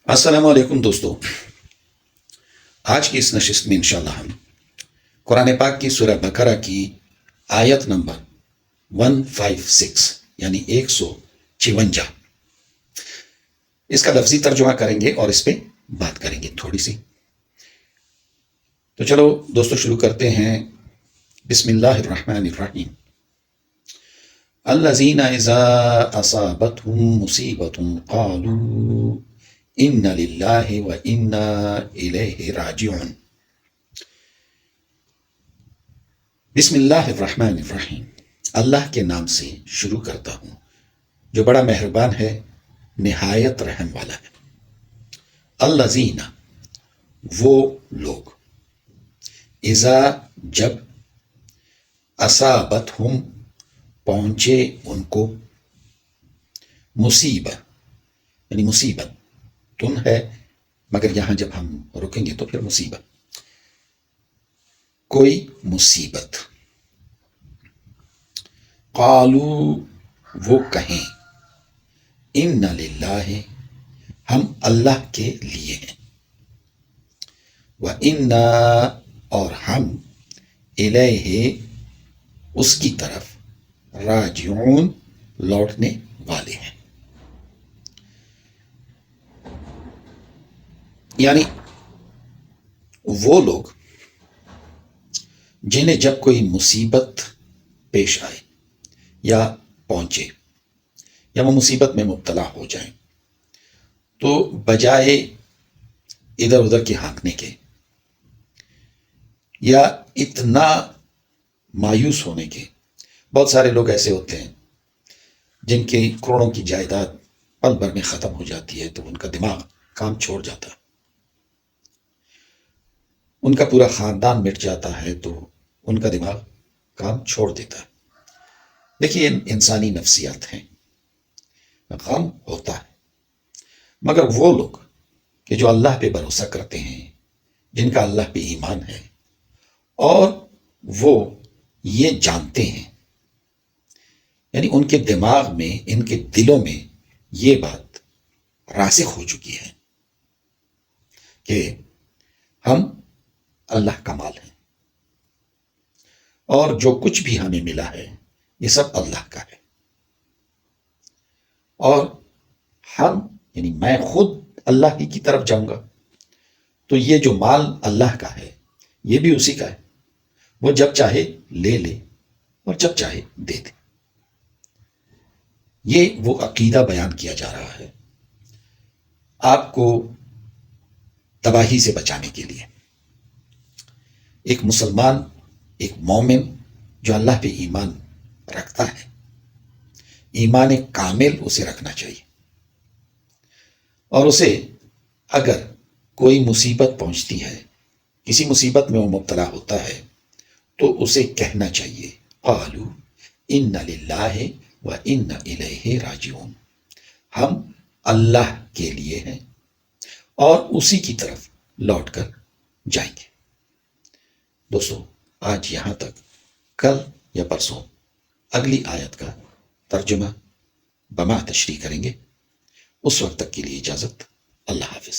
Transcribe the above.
السلام علیکم دوستو، آج کی اس نشست میں انشاءاللہ ہم قرآن پاک کی سورہ بقرہ کی آیت نمبر 156 یعنی 156 اس کا لفظی ترجمہ کریں گے اور اس پہ بات کریں گے تھوڑی سی. تو چلو دوستو شروع کرتے ہیں. بسم اللہ الرحمن الرحیم. الذین اذا اصابتهم مصیبت قالوا ان للہ و انا الیہ راجعون. بسم اللہ الرحمن الرحیم. اللہ کے نام سے شروع کرتا ہوں جو بڑا مہربان ہے نہایت رحم والا ہے. الذین وہ لوگ، اذا جب، اصابتہم پہنچے ان کو، مصیبت یعنی مصیبت تن ہے مگر یہاں جب ہم رکیں گے تو پھر مصیبت، کوئی مصیبت. قالو وہ کہیں، ان للہ ہم اللہ کے لیے ہیں، وَإِنَّا اور ہم، الیہ اس کی طرف، راجعون لوٹنے والے ہیں. یعنی وہ لوگ جنہیں جب کوئی مصیبت پیش آئے یا پہنچے یا وہ مصیبت میں مبتلا ہو جائیں تو بجائے ادھر ادھر کی ہانکنے کے یا اتنا مایوس ہونے کے. بہت سارے لوگ ایسے ہوتے ہیں جن کی کروڑوں کی جائیداد پل بھر میں ختم ہو جاتی ہے تو ان کا دماغ کام چھوڑ جاتا ہے، ان کا پورا خاندان مٹ جاتا ہے تو ان کا دماغ کام چھوڑ دیتا ہے. دیکھیے انسانی نفسیات ہیں، غم ہوتا ہے، مگر وہ لوگ کہ جو اللہ پہ بھروسہ کرتے ہیں، جن کا اللہ پہ ایمان ہے اور وہ یہ جانتے ہیں، یعنی ان کے دماغ میں، ان کے دلوں میں یہ بات راسخ ہو چکی ہے کہ ہم اللہ کا مال ہے اور جو کچھ بھی ہمیں ملا ہے یہ سب اللہ کا ہے، اور ہم یعنی میں خود اللہ ہی کی طرف جاؤں گا تو یہ جو مال اللہ کا ہے یہ بھی اسی کا ہے، وہ جب چاہے لے لے اور جب چاہے دے دے. یہ وہ عقیدہ بیان کیا جا رہا ہے آپ کو تباہی سے بچانے کے لیے. ایک مسلمان، ایک مومن جو اللہ پہ ایمان رکھتا ہے، ایمان کامل اسے رکھنا چاہیے، اور اسے اگر کوئی مصیبت پہنچتی ہے، کسی مصیبت میں وہ مبتلا ہوتا ہے تو اسے کہنا چاہیے قالو ان للہ و ان الیہ راجعون، ہم اللہ کے لیے ہیں اور اسی کی طرف لوٹ کر جائیں گے. دوستو آج یہاں تک. کل یا پرسوں اگلی آیت کا ترجمہ بما تشریح کریں گے. اس وقت تک کے لیے اجازت. اللہ حافظ.